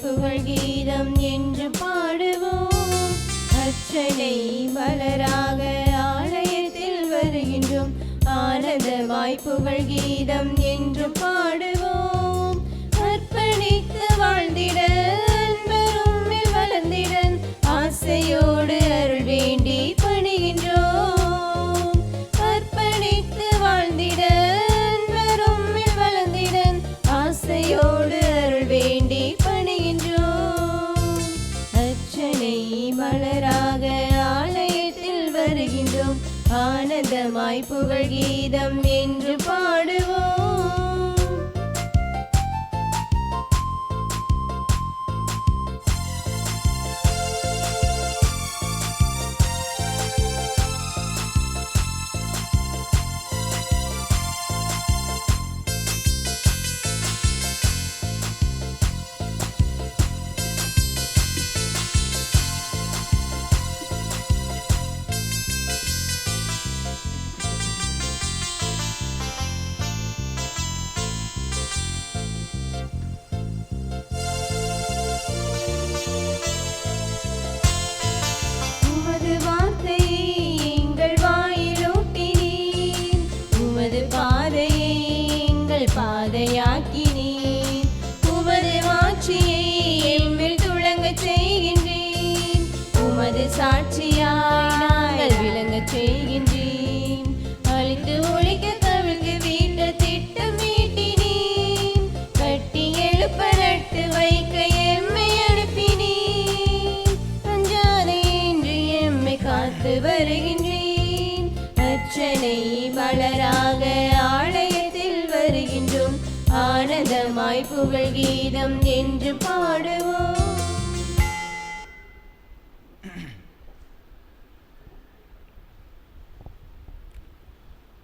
புகழ் கீதம் என்று பாடுவோம். அர்ச்சனை மலராக ஆலயத்தில் வருகின்றோம். ஆனந்தமாய் புகழ் கீதம் என்று பாடுவோம். அர்ப்பணித்து வாழ்ந்திட அன்பரும்மில் வளர்ந்திட ஆசையோடு அருள் வேண்டி பணிகின்றோம். அர்ப்பணித்து வாழ்ந்திட அன்பரும்மில் வளர்ந்திட ஆசையோடு அருள் வேண்டி பணிகின்றோம். அர்ச்சனை மலராக ஆலயத்தில் வருகின்றோம். ஆனந்தமாய் புகழ் கீதம் என்று பாடுவோம். பாதையாக்கினீர். உமது மாட்சியை எம்மில் துளங்கச் செய்கின்றேன். உமது சாட்சியாய் நாங்கள் விளங்கச் செய்கின்றேன். அழித்து ஒழிக்க கவிழ்ந்து வீட்ட திட்டம் மீட்டினேன். கட்டி எழுப்ப நட்டு வைக்க எம்மை அனுப்பினேன். அஞ்சாதே என்று எம்மை காத்து வருகின்றேன். அர்ச்சனை மலராக ஆலயத்தில் வருகின்றோம். ஆனந்தமாய் புகழ் கீதம் என்று பாடுவோம்.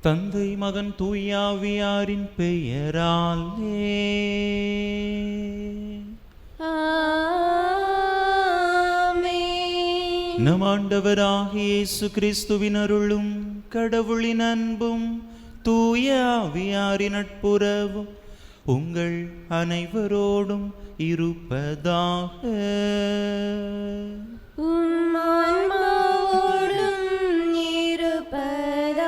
தந்தை மகன் தூயாவியாரின் பெயராலே ஆமென். நம் ஆண்டவராகிய இயேசு கிறிஸ்துவின் அருளும் கடவுளின் அன்பும் தூய ஆவியாரின் நட்புறவும் உங்கள் அனைவரோடும் இருப்பதாக. உம் ஆன்மாவோடும் இருப்பதாக.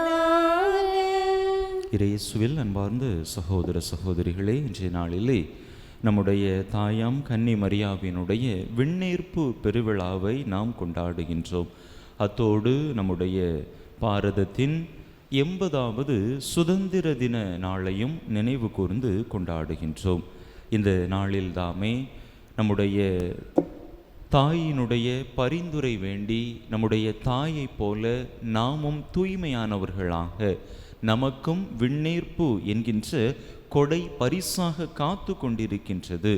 இயேசுவில் அன்பார்ந்த சகோதர சகோதரிகளே, இன்றைய நாளிலே நம்முடைய தாயாம் கன்னி மரியாவினுடைய விண்ணேற்பு பெருவிழாவை நாம் கொண்டாடுகின்றோம். அத்தோடு நம்முடைய பாரதத்தின் 80வது சுதந்திர தின நாளையும் நினைவு கூர்ந்து கொண்டாடுகின்றோம். இந்த நாளில்தாமே நம்முடைய தாயினுடைய பரிந்துரை வேண்டி நம்முடைய தாயைப் போல நாமும் தூய்மையானவர்களாக நமக்கும் விண்ணேற்பு என்கின்ற கொடை பரிசாக காத்து கொண்டிருக்கின்றது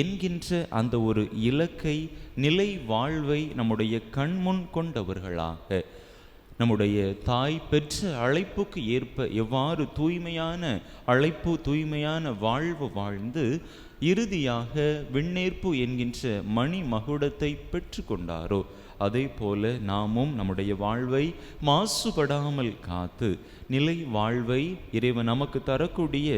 என்கின்ற அந்த ஒரு இலக்கை, நிலை வாழ்வை நம்முடைய கண்முன் கொண்டவர்களாக நம்முடைய தாய் பெற்ற அழைப்புக்கு ஏற்ப எவ்வாறு தூய்மையான அழைப்பு, தூய்மையான வாழ்வு வாழ்ந்து இறுதியாக விண்ணேற்பு என்கின்ற மணி மகுடத்தை பெற்று கொண்டாரோ அதே போல நாமும் நம்முடைய வாழ்வை மாசுபடாமல் காத்து நிலை வாழ்வை இறைவன் நமக்கு தரக்கூடிய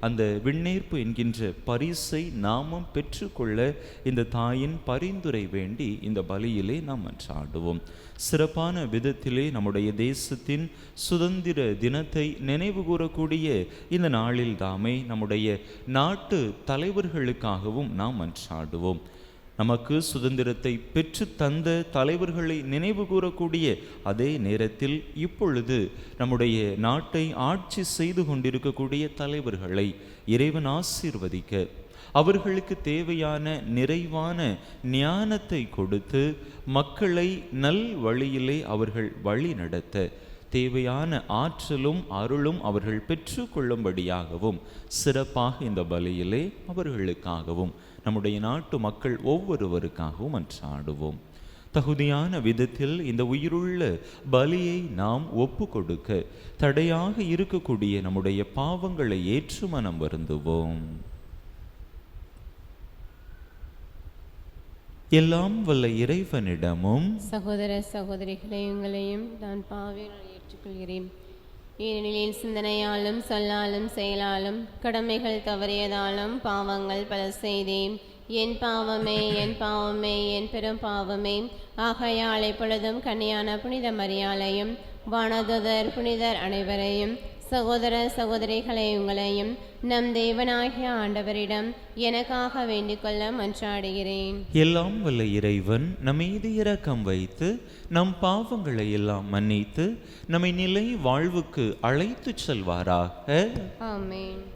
அந்த விண்ணேற்பு என்கின்ற பரிசை நாமும் பெற்றுக்கொள்ள இந்த தாயின் பரிந்துரை வேண்டி இந்த பலியிலே நாம் மன்றாடுவோம். சிறப்பான விதத்திலே நம்முடைய தேசத்தின் சுதந்திர தினத்தை நினைவு கூறக்கூடிய இந்த நாளில் தாமே நம்முடைய நாட்டு தலைவர்களுக்காகவும் நாம் மன்றாடுவோம். நமக்கு சுதந்திரத்தை பெற்று தந்த தலைவர்களை நினைவு கூறக்கூடிய அதே நேரத்தில் இப்பொழுது நம்முடைய நாட்டை ஆட்சி செய்து கொண்டிருக்கக்கூடிய தலைவர்களை இறைவன் ஆசீர்வதிக்க, அவர்களுக்கு தேவையான நிறைவான ஞானத்தை கொடுத்து மக்களை நல் வழியிலே அவர்கள் வழி நடத்த தேவையான ஆற்றலும் அருளும் அவர்கள் பெற்று கொள்ளும்படியாகவும் சிறப்பாக இந்த பலியிலே அவர்களுக்காகவும் நம்முடைய நாட்டு மக்கள் ஒவ்வொருவருக்காகவும் மன்றாடுவோம். தகுதியான விதத்தில் இந்த உயிருள்ள பலியை நாம் ஒப்பு கொடுக்க தடையாக இருக்கக்கூடிய நம்முடைய பாவங்களை ஏற்று மனம் வருந்துவோம். எல்லாம் வல்ல இறைவனிடமும் சகோதர சகோதரிகளை உங்களையும் நான் பாவிகளை ஏற்றுக்கொள்கிறேன். ஏனெனில் சிந்தனையாலும் சொல்லாலும் செயலாலும் கடமைகள் தவறியதாலும் பாவங்கள் பல செய்தேன். என் பாவமே, என் பாவமே, என் பெரும் பாவமே. ஆகையால் இப்பொழுதும் கன்னியான புனித மரியாளையும் வானதுதர் புனிதர் அனைவரையும் சகோதர சகோதரிகளை உங்களையும் நம் தேவனாகிய ஆண்டவரிடம் எனக்காக வேண்டிக் கொள்ள மன்றாடுகிறேன். எல்லாம் வல்ல இறைவன் நம்மீது இரக்கம் வைத்து நம் பாவங்களை எல்லாம் மன்னித்து நம்மை நிலை வாழ்வுக்கு அழைத்துச் செல்வாராக. ஆமென்.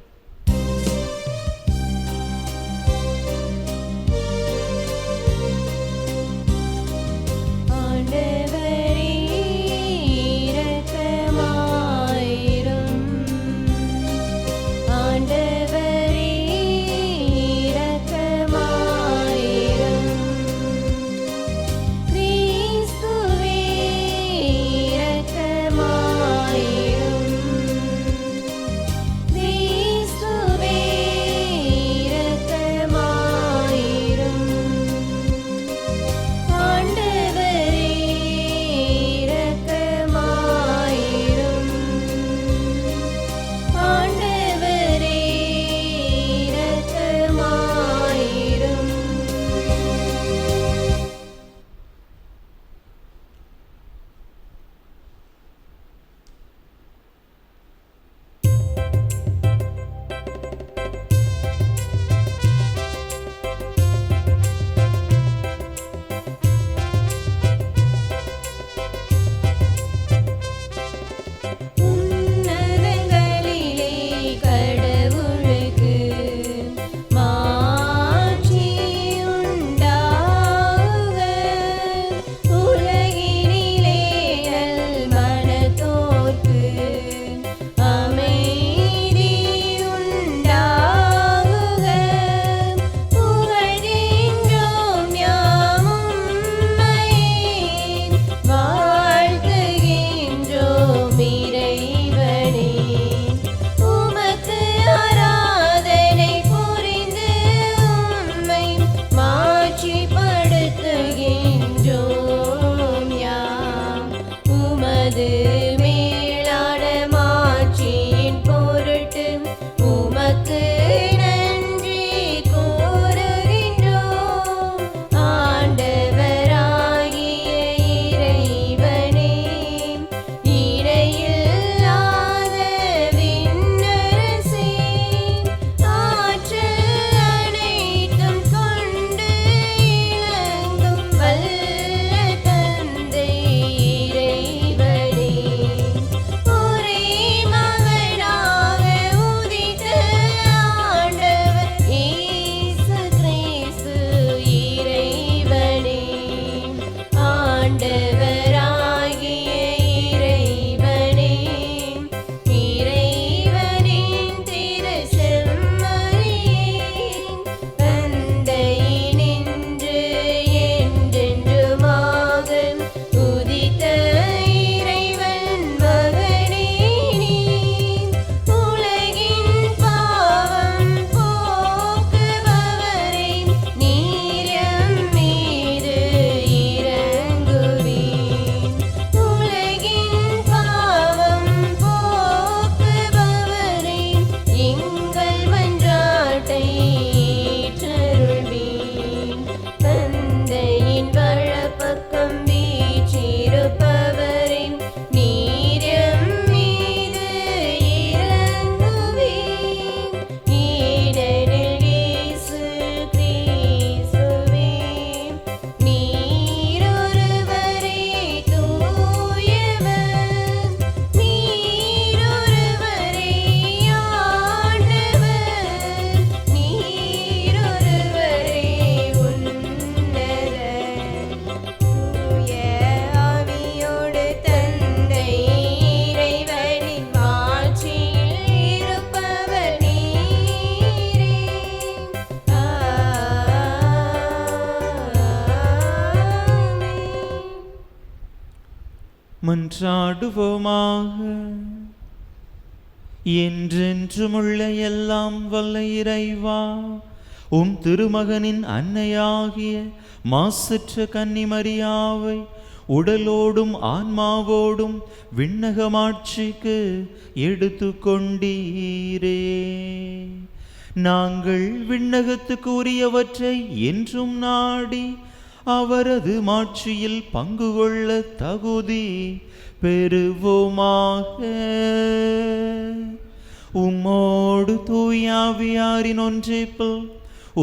மன்றாடுவோமாக. என்றென்றுமுள்ள எல்லாம் வல்ல இறைவா, உம் திருமகனின் அன்னையாகிய மாசற்ற கன்னிமரியாவை உடலோடும் ஆன்மாவோடும் விண்ணகமாட்சிக்கு எடுத்து கொண்டீரே. நாங்கள் விண்ணகத்துக்கு உரியவற்றை என்றும் நாடி அவரது மாட்சியில் பங்கு கொள்ள தகுதி பெறுவோமாக. உம்மோடு தூயாவியாரின் ஒன்றிப்பில்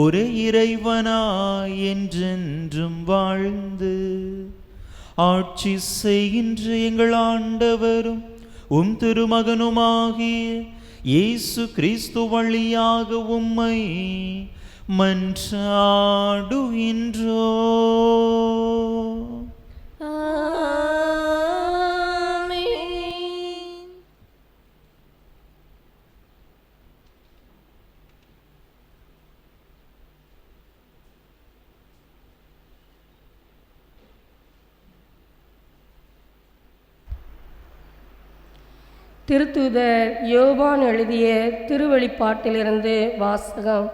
ஒரே இறைவனாய் என்றென்றும் வாழ்ந்து ஆட்சி செய்கின்ற எங்கள் ஆண்டவரும் உம் திருமகனுமாகிய இயேசு கிறிஸ்து வழியாக உம்மை மன்றாடுகின்றோ. திருத்தூதர் யோவான் எழுதிய திருவெளிப்பாட்டிலிருந்து வாசகம்.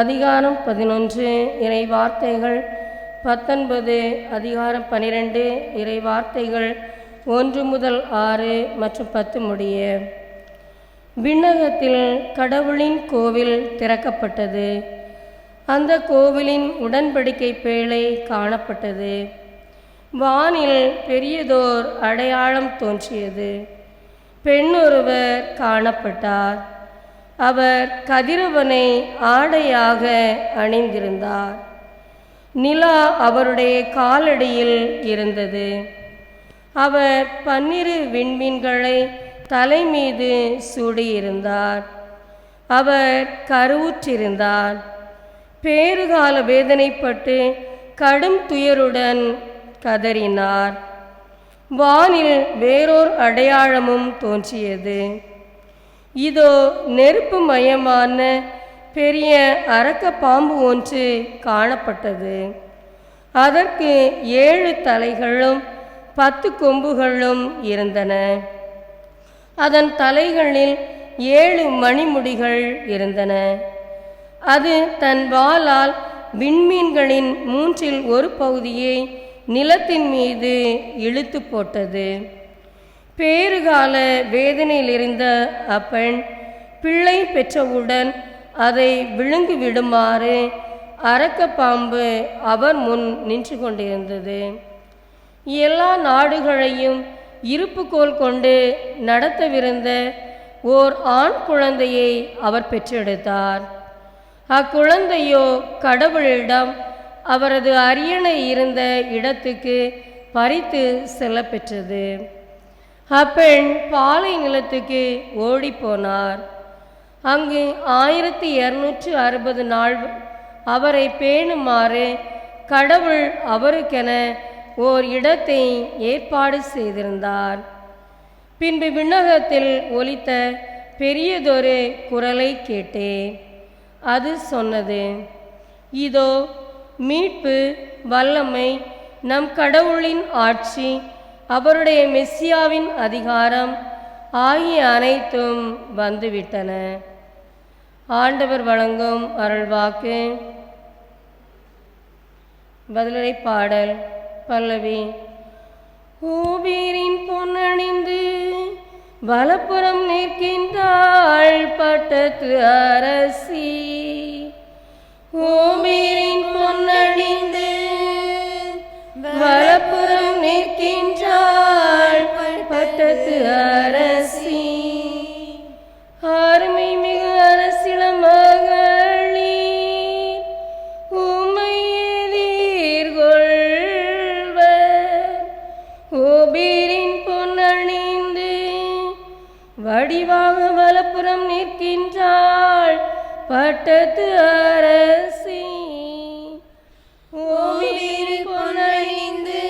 அதிகாரம் 11 இறை வார்த்தைகள் 19, அதிகாரம் 12 இறை வார்த்தைகள் 1 முதல் 6 மற்றும் 10 முடிய. விண்ணகத்தில் கடவுளின் கோவில் திறக்கப்பட்டது. அந்த கோவிலின் உடன்படிக்கை பேழை காணப்பட்டது. வானில் பெரியதோர் அடையாளம் தோன்றியது. பெண்ணொருவர் காணப்பட்டார். அவர் கதிரவனை ஆடையாக அணிந்திருந்தார். நிலா அவருடைய காலடியில் இருந்தது. அவர் 12 விண்மீன்களை தலைமீது சூடியிருந்தார். அவர் கருவுற்றிருந்தார். பேறுகால வேதனைப்பட்டு கடும் துயருடன் கதறினார். வானில் வேறோர் அடையாளமும் தோன்றியது. இதோ நெருப்பு மயமான பெரிய அரக்க பாம்பு ஒன்று காணப்பட்டது. அதற்கு 7 தலைகளும் 10 கொம்புகளும் இருந்தன. அதன் தலைகளில் 7 மணிமுடிகள் இருந்தன. அது தன் வாளால் விண்மீன்களின் 3இல் ஒரு பகுதியை நிலத்தின் மீது இழுத்து போட்டது. பேறுகால வேதனையில் இருந்த அப்பெண் பிள்ளை பெற்றவுடன் அதை விழுங்கி விடுமாறு அரக்க பாம்பு அவர் முன் நின்று கொண்டிருந்தது. எல்லா நாடுகளையும் இருப்புக்கோல் கொண்டு நடத்தவிருந்த ஓர் ஆண் குழந்தையை அவர் பெற்றெடுத்தார். அக்குழந்தையோ கடவுளிடம் அவரது அரியணை இருந்த இடத்துக்கு பறித்து செல்ல பெற்றது. அப்பெண் பாலை நிலத்துக்கு ஓடிப்போனார். அங்கு 1260 நாள் அவரை பேணுமாறு கடவுள் அவருக்கென ஓர் இடத்தை ஏற்பாடு செய்திருந்தார். பின்பு விண்ணகத்தில் ஒலித்த பெரியதொரு குரலை கேட்டேன். அது சொன்னது, இதோ மீட்பு, வல்லமை, நம் கடவுளின் ஆட்சி, அவருடைய மெஸ்ஸியாவின் அதிகாரம் ஆகிய அனைத்தும் வந்துவிட்டன. ஆண்டவர் வழங்கும் அருள்வாக்கு. பதிலுரை பாடல். பல்லவி. ஓபீரின் பொன்னணிந்து வலப்புறம் நிற்கின்றாள் பட்டத்து அரசி. ஓபீரின் பொன்னணிந்து வலப்புறம் நிற்கின்றாள் பட்டத்து அரசி. அருமை மிகு அரசிளம் மகளீர் உம்மை எதிர்கொள்வர். ஓபீரின் பொன்னணிந்து வடிவாக வலப்புறம் நிற்கின்றாள் பட்டத்து அரசி. ஓபீரின் பொன்னணிந்து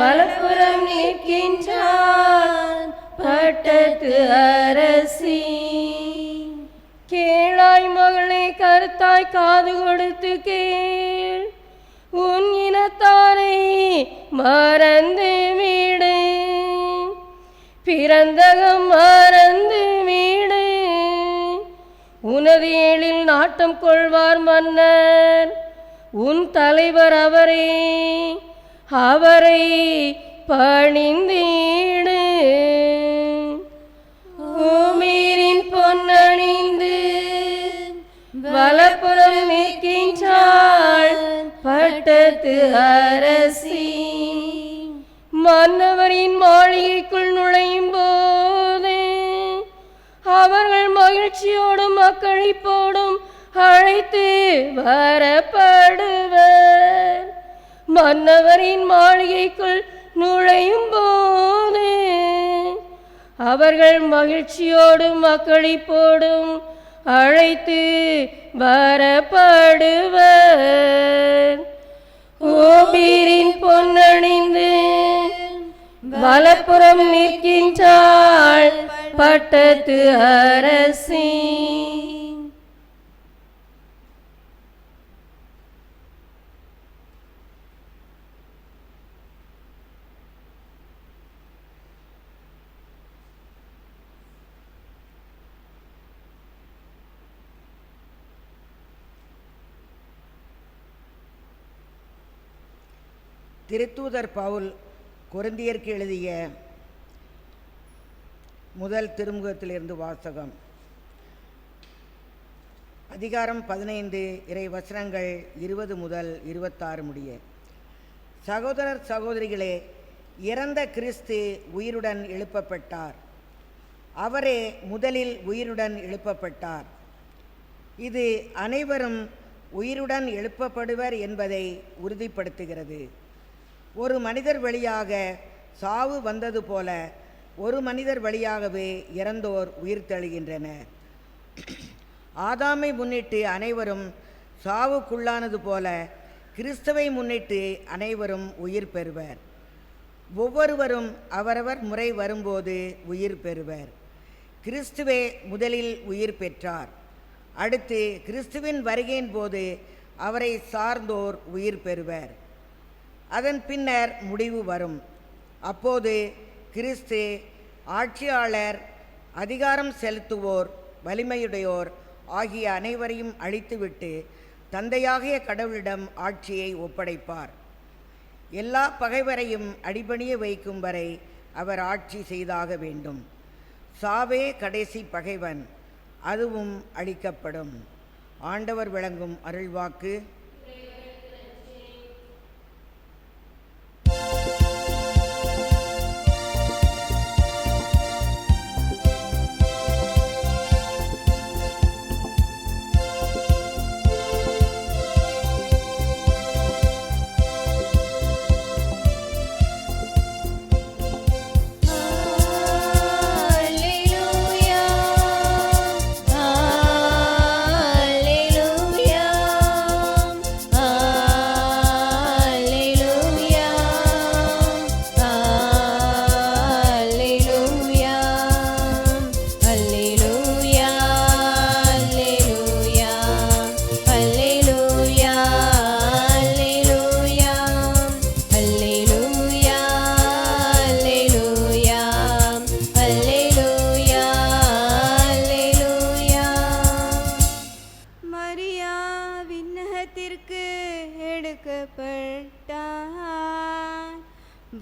வலப்புறம் நிற்கின்றாள் பட்டத்து அரசி. கேளாய் மகளே, கருத்தாய் காது கொடுத்து கேள். உன் இனத்தாரை மறந்து விடு, பிறந்தகம் மறந்து விடு. உனது ஏழில் நாட்டம் கொள்வார் மன்னர், உன் தலைவர் அவரே, அவரை பணிந்திடு. ஓமீரின் பொன்னணிந்து நிற்கின்றாள் பட்டத்து அரசி. மன்னவரின் மாளிகைக்குள் நுழையும் போது அவர்கள் மகிழ்ச்சியோடும் அக்களிப்போடும் அழைத்து வரப்படுவர். மன்னவரின் மாளிகைக்குள் நுழையும் போது அவர்கள் மகிழ்ச்சியோடும் அக்களிப்போடும் அழைத்து வரப்படுவர். ஓபீரின் பொன்னணிந்து வலப்புறம் நிற்கின்றாள் பட்டத்து அரசி. திருத்தூதர் பவுல் கொரிந்தியருக்கு எழுதிய முதல் திருமுகத்திலிருந்து வாசகம். அதிகாரம் 15, இறை வசனங்கள் 20 முதல் 26 முடிய. சகோதரர் சகோதரிகளே, இறந்த கிறிஸ்து உயிருடன் எழுப்பப்பட்டார். அவரே முதலில் உயிருடன் எழுப்பப்பட்டார். இது அனைவரும் உயிருடன் எழுப்பப்படுவர் என்பதை உறுதிப்படுத்துகிறது. ஒரு மனிதர் வழியாக சாவு வந்தது போல ஒரு மனிதர் வழியாகவே இறந்தோர் உயிர் தெழுகின்றனர். ஆதாமை முன்னிட்டு அனைவரும் சாவுக்குள்ளானது போல கிறிஸ்துவை முன்னிட்டு அனைவரும் உயிர் பெறுவர். ஒவ்வொருவரும் அவரவர் முறை வரும்போது உயிர் பெறுவர். கிறிஸ்துவே முதலில் உயிர் பெற்றார். அடுத்து கிறிஸ்துவின் வருகையின் போது அவரை சார்ந்தோர் உயிர் பெறுவர். அதன் பின்னர் முடிவு வரும். அப்போது கிறிஸ்து ஆட்சியாளர், அதிகாரம் செலுத்துவோர், வலிமையுடையோர் ஆகிய அனைவரையும் அழித்துவிட்டு தந்தையாகிய கடவுளிடம் ஆட்சியை ஒப்படைப்பார். எல்லா பகைவரையும் அடிபணிய வைக்கும் வரை அவர் ஆட்சி செய்தாக வேண்டும். சாவே கடைசி பகைவன், அதுவும் அழிக்கப்படும். ஆண்டவர் வழங்கும் அருள்வாக்கு.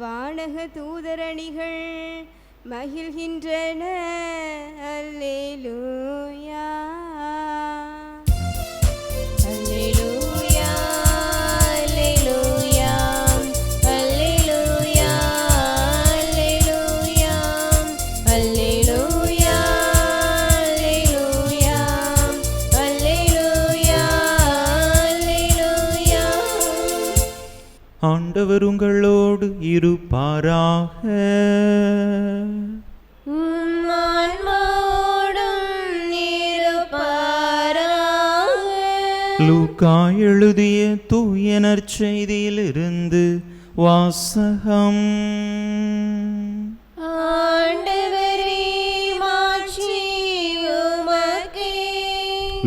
வானக தூதரணிகள் மகிழ்கின்றன. அல்லேலூயா அல்லேலூயா அல்லேலூயா அல்லேலூயா அல்லேலூயா அல்லேலூயா அல்லேலூயா அல்லேலூயா அல்லேலூயா. ஆண்டவர் உங்களோடு இருப்பாராக. லூக்கா எழுதிய தூய நற்செய்தியிலிருந்து வாசகம்.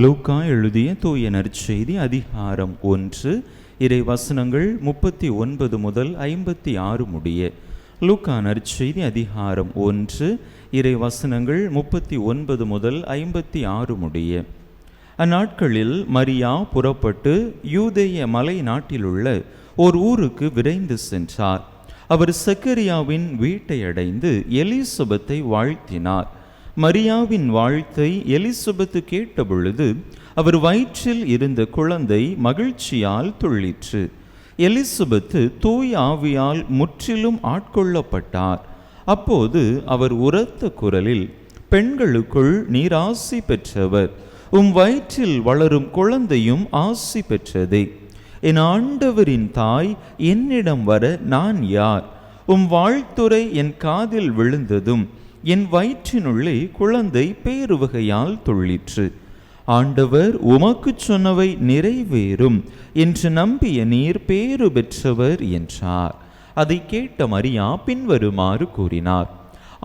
லூக்கா எழுதிய தூய நற்செய்தி அதிகாரம் 1, இறை வசனங்கள் 39 முதல் 56 முடிய. லூக்கா நற்செய்தி அதிகாரம் 1, இறை வசனங்கள் 39 முதல் 56 முடிய. அந்நாட்களில் மரியா புறப்பட்டு யூதேய மலை நாட்டிலுள்ள ஓர் ஊருக்கு விரைந்து சென்றார். அவர் சக்கரியாவின் வீட்டை அடைந்து எலிசபெத்தை வாழ்த்தினார். மரியாவின் வாழ்த்தை எலிசபெத்து கேட்டபொழுது அவர் வயிற்றில் இருந்த குழந்தை மகிழ்ச்சியால் துள்ளிற்று. எலிசபெத்து தூய ஆவியால் முற்றிலும் ஆட்கொள்ளப்பட்டார். அப்போது அவர் உரத்த குரலில், பெண்களுக்குள் நீர் ஆசி பெற்றவர், வயிற்றில் வளரும் குழந்தையும் ஆசி பெற்றதே. என் ஆண்டவரின் தாய் என்னிடம் வர நான் யார்? வாழ்த்துரை என் காதில் விழுந்ததும் என் வயிற்றினுள்ளே குழந்தை பேருவகையால் துள்ளிற்று. ஆண்டவர் உமக்கு சொன்னவை நிறைவேறும் என்று நம்பிய நீர் பேறு பெற்றவர் என்றார். அதை கேட்ட மரியா பின்வருமாறு கூறினார்: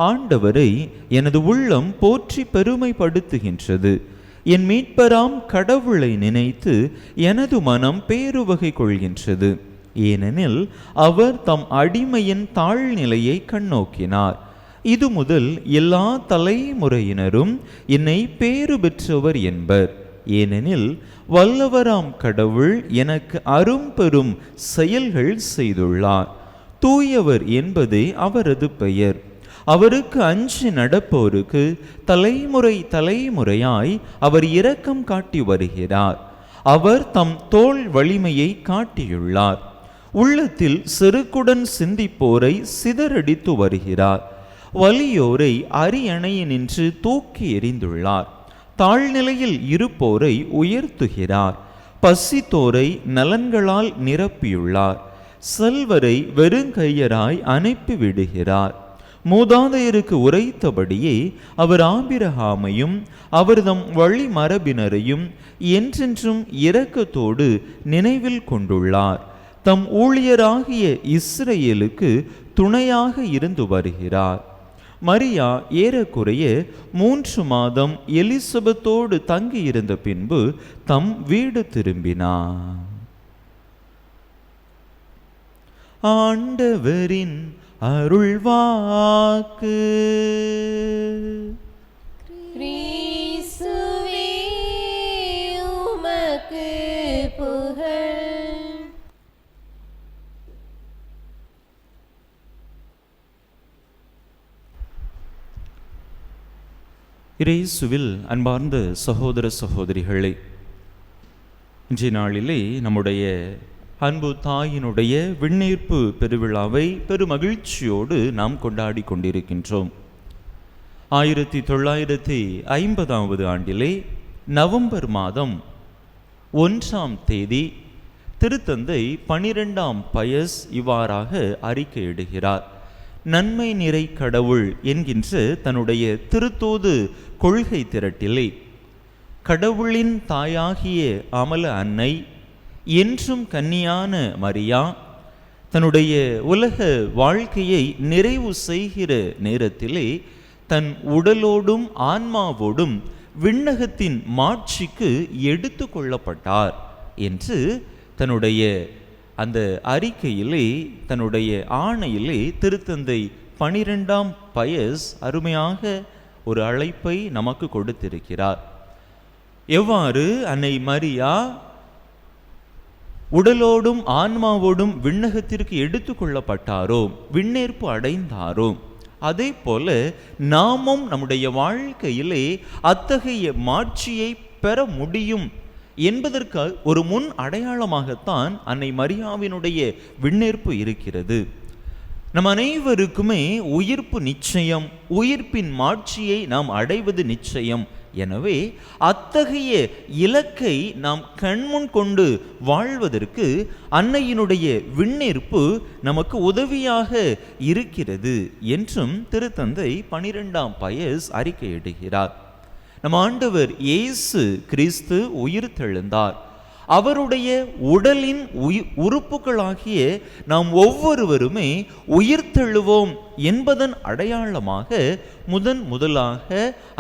ஆண்டவரை எனது உள்ளம் போற்றி பெருமைப்படுத்துகின்றது. என் மீட்பராம் கடவுளை நினைத்து எனது மனம் பேருவகை கொள்கின்றது. ஏனெனில் அவர் தம் அடிமையின் தாழ்நிலையை கண்ணோக்கினார். இது முதல் எல்லா தலைமுறையினரும் என்னை பேறு பெற்றவர் என்பர். ஏனெனில் வல்லவராம் கடவுள் எனக்கு அரும்பெரும் செயல்கள் செய்துள்ளார். தூயவர் என்பதே அவரது பெயர். அவருக்கு அஞ்சி நடப்போருக்கு தலைமுறை தலைமுறையாய் அவர் இரக்கம் காட்டி வருகிறார். அவர் தம் தோள் வலிமையை காட்டியுள்ளார். உள்ளத்தில் செருக்குடன் சிந்திப்போரை சிதறடித்து வருகிறார். வலியோரை அரியணையினின்று தூக்கி எறிந்துள்ளார். தாழ்நிலையில் இருப்போரை உயர்த்துகிறார். பசித்தோரை நலன்களால் நிரப்பியுள்ளார். செல்வரை வெறுங்கையராய் அனுப்பிவிடுகிறார். மூதாதையருக்கு உரைத்தபடியே அவர் ஆபிரகாமையும் அவர்தம் வழிமரபினரையும் என்றென்றும் இரக்கத்தோடு நினைவில் கொண்டுள்ளார். தம் ஊழியராகிய இஸ்ரவேலுக்கு துணையாக இருந்து வருகிறார். மரியா ஏறக்குறைய 3 மாதம் எலிசபெத்தோடு தங்கியிருந்த பின்பு தம் வீடு திரும்பினார். ஆண்டவரின் அருள்வாக்கு. கிறிஸ்துவே உமக்கு புகழ். இயேசுவில் அன்பார்ந்த சகோதர சகோதரிகளே, இன்றைய நாளிலே நம்முடைய அன்பு தாயினுடைய விண்ணேற்பு பெருவிழாவை பெருமகிழ்ச்சியோடு நாம் கொண்டாடி கொண்டிருக்கின்றோம். 1950 ஆண்டிலே நவம்பர் மாதம் 1ஆம் தேதி திருத்தந்தை 12ஆம் பயஸ் இவ்வாறாக அறிக்கையிடுகிறார்: நன்மை நிறை கடவுள் என்கின்ற தன்னுடைய திருத்தூது கொள்கை திரட்டிலே கடவுளின் தாயாகிய அமல அன்னை, என்றும் கன்னியான மரியா தன்னுடைய உலக வாழ்க்கையை நிறைவு செய்கிற நேரத்திலே தன் உடலோடும் ஆன்மாவோடும் விண்ணகத்தின் மாட்சிக்கு எடுத்து கொள்ளப்பட்டார் என்று தன்னுடைய அந்த அறிக்கையிலே, தன்னுடைய ஆணையிலே திருத்தந்தை 12ஆம் பயஸ் அருமையாக ஒரு அழைப்பை நமக்கு கொடுத்திருக்கிறார். எவ்வாறு அன்னை மரியா உடலோடும் ஆன்மாவோடும் விண்ணகத்திற்கு எடுத்து கொள்ளப்பட்டாரோ, விண்ணேற்பு அடைந்தாரோ, அதே போல நாமும் நம்முடைய வாழ்க்கையிலே அத்தகைய மாட்சியை பெற முடியும் என்பதற்கு ஒரு முன் அடையாளமாகத்தான் அன்னை மரியாவினுடைய விண்ணேற்பு இருக்கிறது. நம் அனைவருக்குமே உயிர்ப்பு நிச்சயம், உயிர்ப்பின் மாட்சியை நாம் அடைவது நிச்சயம். எனவே அத்தகைய இலக்கை நாம் கண்முன் கொண்டு வாழ்வதற்கு அன்னையினுடைய விண்ணேற்பு நமக்கு உதவியாக இருக்கிறது என்றும் திருத்தந்தை 12ஆம் பயஸ் அறிக்கையிடுகிறார். நம் ஆண்டவர் இயேசு கிறிஸ்து உயிர்த்தெழுந்தார். அவருடைய உடலின் உறுப்புகளாகிய நாம் ஒவ்வொருவருமே உயிர்த்தெழுவோம் என்பதன் அடையாளமாக முதலாக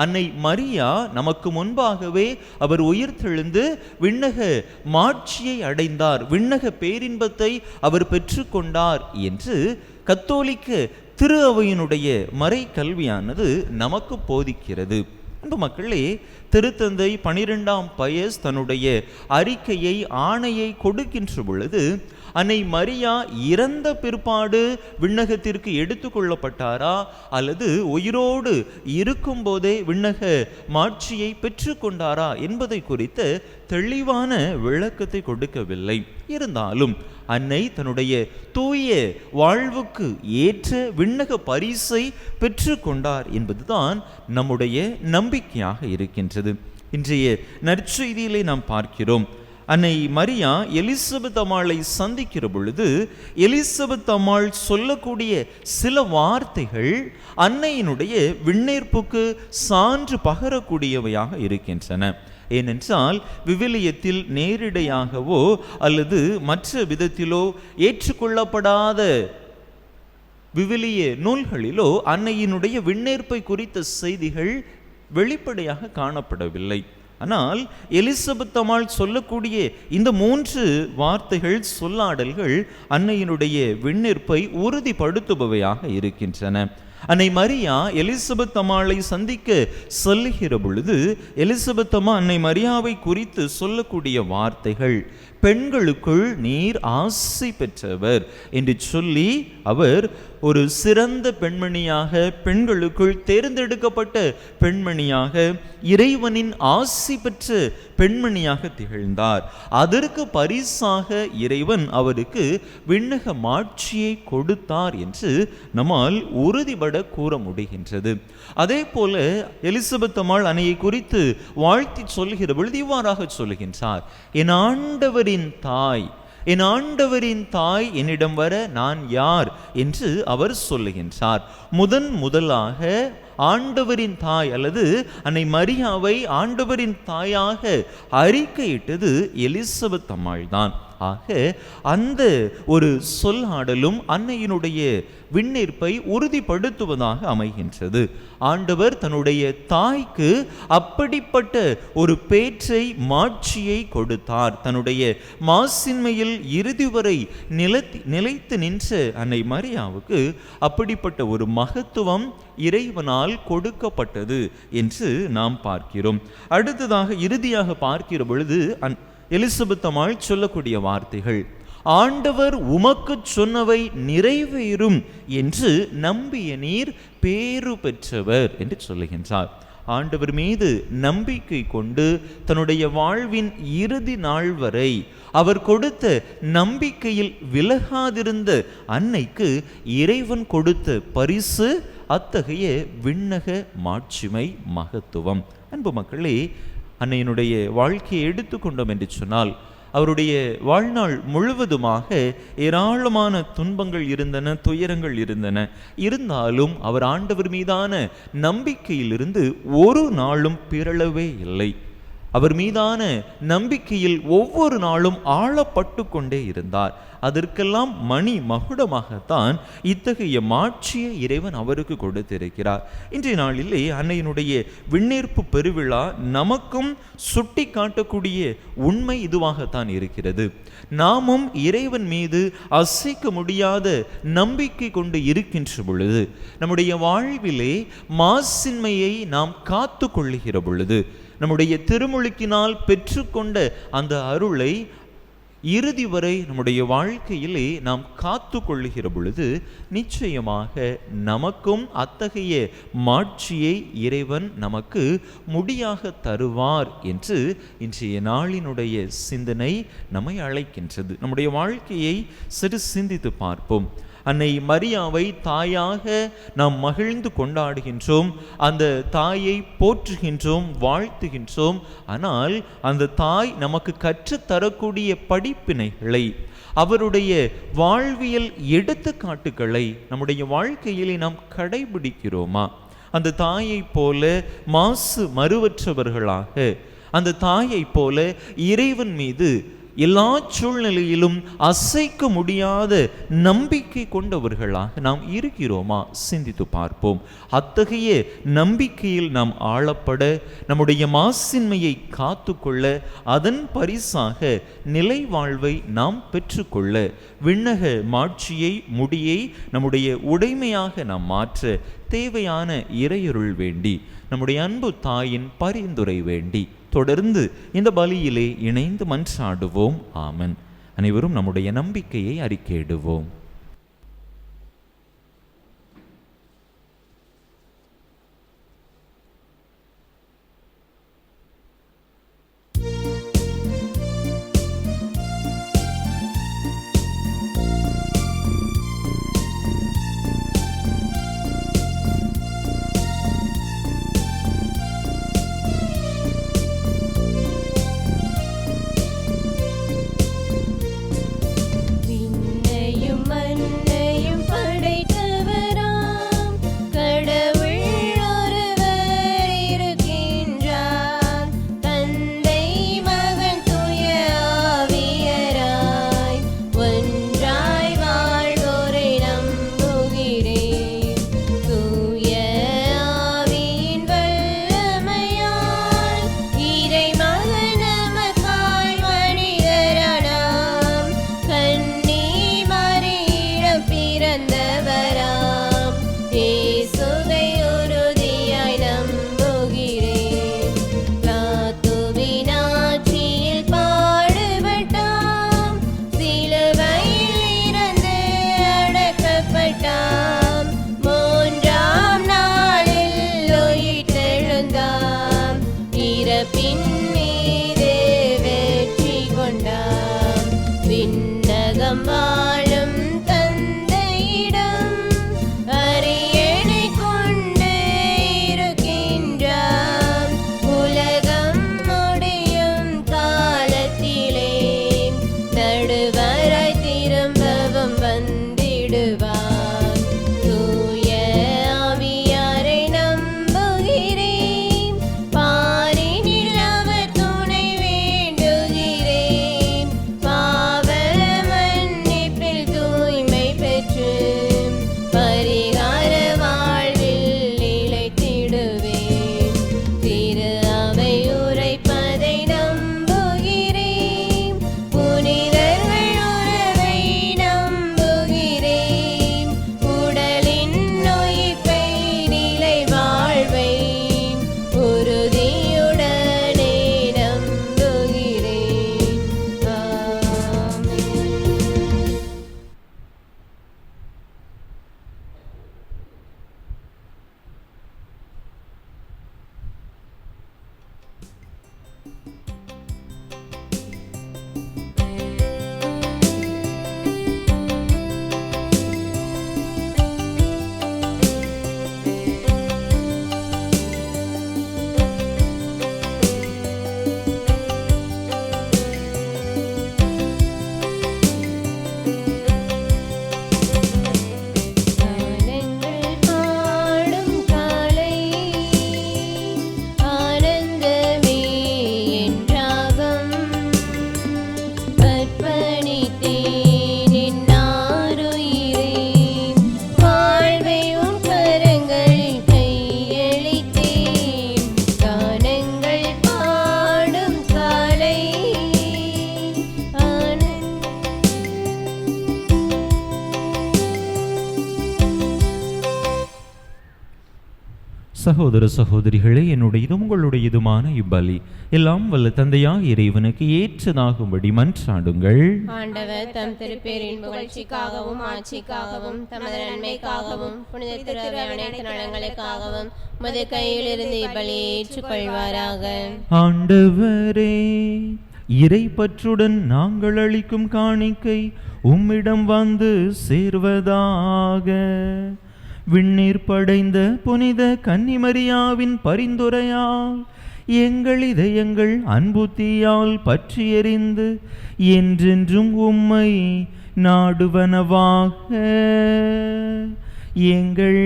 அன்னை மரியா நமக்கு முன்பாகவே அவர் உயிர்த்தெழுந்து விண்ணக மாட்சியை அடைந்தார், விண்ணக பேரின்பத்தை அவர் பெற்றுக்கொண்டார் என்று கத்தோலிக்க திரு அவையினுடைய மறை கல்வியானது நமக்கு போதிக்கிறது. அன்பு மக்களே, திருத்தந்தை 12ஆம் பயஸ் தன்னுடைய அறிக்கையை ஆணையை கொடுக்கின்ற பொழுது அன்னை மரியா இறந்த பிற்பாடு விண்ணகத்திற்கு எடுத்துக்கொள்ளப்பட்டாரா அல்லது உயிரோடு இருக்கும் போதே விண்ணக மாட்சியை பெற்றுக்கொண்டாரா என்பதை குறித்த தெளிவான விளக்கத்தை கொடுக்கவில்லை. இருந்தாலும் அன்னை தன்னுடைய தூய வாழ்வுக்கு ஏற்ற விண்ணக பரிசை பெற்றுக்கொண்டார் என்பதுதான் நம்முடைய நம்பிக்கையாக இருக்கின்றது. இன்றைய நற்செய்தியிலே நாம் பார்க்கிறோம், அன்னை மரியா எலிசபெத் அம்மாளை சந்திக்கிற பொழுது எலிசபெத் அம்மாள் சொல்லக்கூடிய சில வார்த்தைகள் அன்னையினுடைய விண்ணேற்புக்கு சான்று பகரக்கூடியவையாக இருக்கின்றன. ஏனென்றால் விவிலியத்தில் நேரிடையாகவோ அல்லது மற்ற விதத்திலோ ஏற்றுக்கொள்ளப்படாத விவிலிய நூல்களிலோ அன்னையினுடைய விண்ணேற்பை குறித்த செய்திகள் வெளிப்படையாக காணப்படவில்லை. ஆனால் எலிசபெத் அம்மாள் சொல்லக்கூடிய இந்த 3 வார்த்தைகள், சொல்லாடல்கள் அன்னையினுடைய விண்ணேற்பை உறுதிப்படுத்துபவையாக இருக்கின்றன. அன்னை மரியா எலிசபெத் அம்மாளை சந்திக்க சொல்லுகிற பொழுது எலிசபெத் அம்மா அன்னை மரியாவை குறித்து சொல்லக்கூடிய வார்த்தைகள், பெண்களுக்குள் நீர் ஆசி பெற்றவர் என்று சொல்லி அவர் ஒரு சிறந்த பெண்மணியாக, பெண்களுக்குள் தேர்ந்தெடுக்கப்பட்ட பெண்மணியாக, இறைவனின் ஆசி பெற்ற பெண்மணியாக திகழ்ந்தார். அதற்கு பரிசாக இறைவன் அவருக்கு விண்ணக மாட்சியை கொடுத்தார் என்று நம்மால் உறுதிபட கூற முடிகின்றது. அதே போல எலிசபெத் அம்மாள் அன்னையை குறித்து வாழ்த்தி சொல்லுகிற பொழுது இவ்வாறாக சொல்லுகின்றார், என் ஆண்டவரின் தாய், என் ஆண்டவரின் தாய் என்னிடம் வர நான் யார் என்று அவர் சொல்லுகின்றார். முதலாக ஆண்டவரின் தாய் அல்லது அன்னை மரியாவை ஆண்டவரின் தாயாக அறிக்கையிட்டது எலிசபெத் அம்மாள் தான். ஆக அந்த ஒரு சொல்லாடலும் அன்னையினுடைய விண்ணேற்பை உறுதிப்படுத்துவதாக அமைகின்றது. ஆண்டவர் தன்னுடைய தாய்க்கு அப்படிப்பட்ட ஒரு பேற்றை, மாட்சியை கொடுத்தார். தன்னுடைய மாசின்மையில் இறுதி வரை நிலைத்து நின்ற அன்னை மரியாவுக்கு அப்படிப்பட்ட ஒரு மகத்துவம் இறைவனால் கொடுக்கப்பட்டது என்று நாம் பார்க்கிறோம். அடுத்ததாக இறுதியாக பார்க்கிற பொழுது எலிசபெத் அம்மாள் சொல்லக்கூடிய வார்த்தைகள், ஆண்டவர் உமக்கு சொன்னவை நிறைவேறும் என்று நம்பிய நீர் பேறு பெற்றவர் என்று சொல்லுகின்றார். ஆண்டவர் மீது நம்பிக்கை கொண்டு தன்னுடைய வாழ்வின் இறுதி நாள் வரை அவர் கொடுத்த நம்பிக்கையில் விலகாதிருந்த அன்னைக்கு இறைவன் கொடுத்த பரிசு அத்தகைய விண்ணக மாட்சிமை, மகத்துவம். அன்பு மக்களே, அன்னையினுடைய வாழ்க்கையை எடுத்துக்கொண்டோம் என்று சொன்னால் அவருடைய வாழ்நாள் முழுவதுமாக ஏராளமான துன்பங்கள் இருந்தன, துயரங்கள் இருந்தன. இருந்தாலும் அவர் ஆண்டவர் மீதான நம்பிக்கையிலிருந்து ஒரு நாளும் பிறழவே இல்லை. அவர் மீதான நம்பிக்கையில் ஒவ்வொரு நாளும் ஆளப்பட்டு கொண்டே இருந்தார். அதற்கெல்லாம் மணி மகுடமாகத்தான் இத்தகைய மாட்சியை இறைவன் அவருக்கு கொடுத்திருக்கிறார். இன்றைய நாளிலே அன்னையினுடைய விண்ணேற்பு பெருவிழா நமக்கும் சுட்டி காட்டக்கூடிய உண்மை இதுவாகத்தான் இருக்கிறது. நாமும் இறைவன் மீது அசைக்க முடியாத நம்பிக்கை கொண்டு இருக்கின்ற பொழுது, நம்முடைய வாழ்விலே மாசின்மையை நாம் காத்து கொள்ளுகிற பொழுது, நம்முடைய திருமுழுக்கினால் பெற்றுக்கொண்ட அந்த அருளை இறுதி வரை நம்முடைய வாழ்க்கையிலே நாம் காத்து கொள்ளுகிற பொழுது நிச்சயமாக நமக்கும் அத்தகைய மாட்சியை இறைவன் நமக்கு முடியாக தருவார் என்று இன்றைய நாளினுடைய சிந்தனை நம்மை அழைக்கின்றது. நம்முடைய வாழ்க்கையை சிறு சிந்தித்து பார்ப்போம். அன்னை மரியாவை தாயாக நாம் மகிழ்ந்து கொண்டாடுகின்றோம், அந்த தாயை போற்றுகின்றோம், வாழ்த்துகின்றோம். ஆனால் அந்த தாய் நமக்கு கற்றுத்தரக்கூடிய படிப்பினைகளை, அவருடைய வாழ்வியல் எடுத்துக்காட்டுகளை நம்முடைய வாழ்க்கையிலே நாம் கடைபிடிக்கிறோமா? அந்த தாயை போல மாசு மறுவற்றவர்களாக, அந்த தாயை போல இறைவன் மீது எல்லா சூழ்நிலையிலும் அசைக்க முடியாத நம்பிக்கை கொண்டவர்களாக நாம் இருக்கிறோமா? சிந்தித்து பார்ப்போம். அத்தகைய நம்பிக்கையில் நாம் ஆளப்பட, நம்முடைய மாசின்மையை காத்துக்கொள்ள, அதன் பரிசாக நிலை வாழ்வை நாம் பெற்றுக்கொள்ள, விண்ணக மாட்சியை, முடியை நம்முடைய உடைமையாக நாம் மாற்ற தேவையான இறையருள் வேண்டி, நம்முடைய அன்பு தாயின் பரிந்துரை வேண்டி தொடர்ந்து இந்த பலியிலே இணைந்து மன்றாடுவோம். ஆமன். அனைவரும் நம்முடைய நம்பிக்கையை அறிக்கையிடுவோம். சகோதர சகோதரிகளே, என்னுடையதும் உங்களுடையதுமான இப்பலி எல்லாம் வல்ல தந்தையாக இறைவனுக்கு ஏற்றதாகும்படி மன்றாடுங்கள். ஆண்டவர் தம் திருப்பேரின் புகழ்ச்சிக்காகவும் ஆட்சிக்காகவும் தமது நன்மைக்காகவும் புனித திரு அனைத்து நலங்களுக்காகவும் உமது கையிலிருந்து இப்பலியை ஏற்றுக்கொள்வாராக. ஆண்டவரே, இறைப்பற்றுடன் நாங்கள் அளிக்கும் காணிக்கை உம்மிடம் வந்து சேர்வதாக. விண்ணீர் படைந்த புனித கன்னிமரியாவின் பரிந்துரையால் எங்கள் இதயங்கள் அன்புத்தியால் பற்றி எறிந்து என்றென்றும் உம்மை நாடுவனவாக. எங்கள்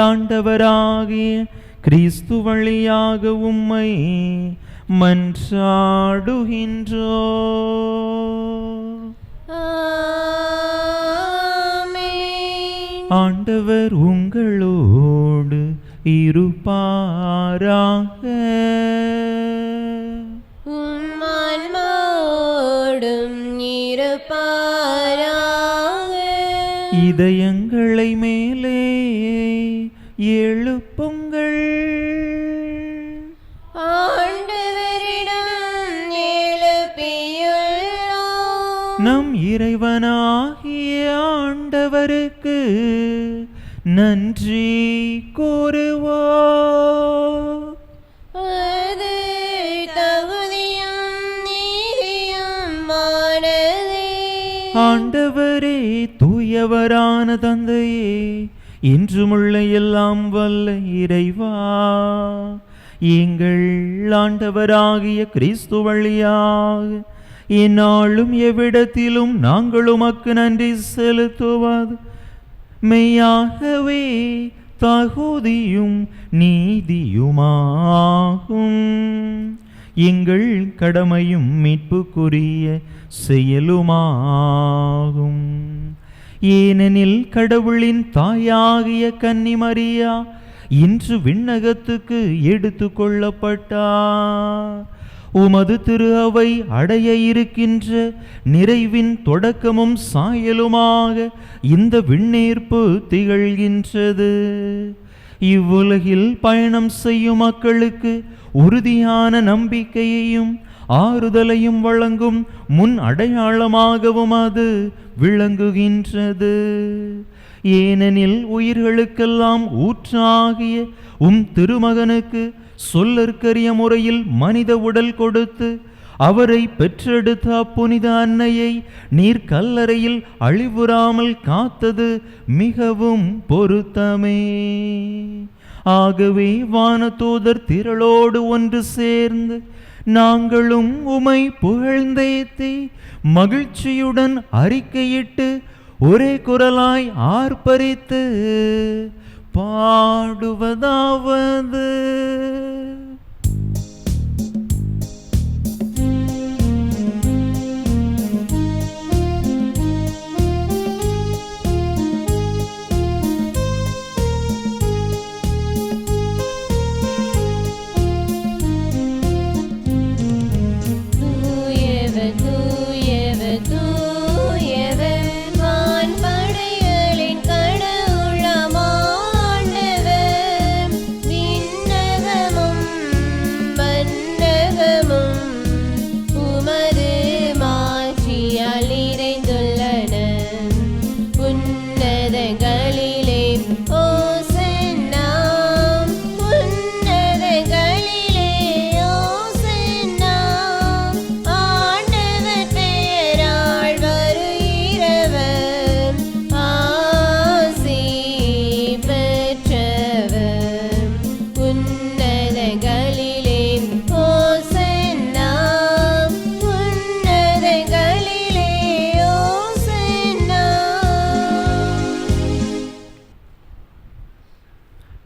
ஆண்டவராகிய கிறிஸ்து வழியாக உம்மை மன்றாடுகின்றோ. ஆமென். ஆண்டவர் உங்களோடு இருப்பாராக. உம் ஆன்மாவோடும் இருப்பாராக. இதயங்களை மேலே எழுப்புங்கள். ஆண்டவரிடம் எழுப்பியுள்ளோம். நம் இறைவனாகிய ஆண்டவருக்கு நன்றி கூறுவோம். அது தகுதியும் நீதியுமானதே. ஆண்டவரே, தூயவரான தந்தையே, இன்றுமுள்ள எல்லாம் வல்ல இறைவா, எங்கள் ஆண்டவராகிய கிறிஸ்து வழியாக எந்நாளும் எவ்விடத்திலும் நாங்கள் உமக்கு நன்றி செலுத்துவது மெய்யாகவே தகுதியும் நீதியுமாகும். எங்கள் கடமையும் மீட்புக்குரிய செயலுமாகும். ஏனெனில் கடவுளின் தாயாகிய கன்னிமரியா இன்று விண்ணகத்துக்கு எடுத்து கொள்ளப்பட்டார். உமது திரு அவை அடைய இருக்கின்ற நிறைவின் தொடக்கமும் சாயலுமாக இந்த விண்ணேற்பு திகழ்கின்றது. இவ்வுலகில் பயணம் செய்யும் மக்களுக்கு உறுதியான நம்பிக்கையையும் ஆறுதலையும் வழங்கும் முன் அடையாளமாகவும் அது விளங்குகின்றது. ஏனெனில் உயிர்களுக்கெல்லாம் ஊற்றாகிய திருமகனுக்கு சொல்லற்கரிய முறையில் மனித உடல் கொடுத்து அவரை பெற்றெடுத்த புனித அன்னையை நீர் கல்லறையில் அழிவுறாமல் காத்தது மிகவும் பொருத்தமே. ஆகவே வானதூதர் திரளோடு ஒன்று சேர்ந்து நாங்களும் உமை புகழ்ந்தேத்தி மகிழ்ச்சியுடன் அறிக்கையிட்டு ஒரே குரலாய் ஆர்ப்பரித்து பாடுவதாவது: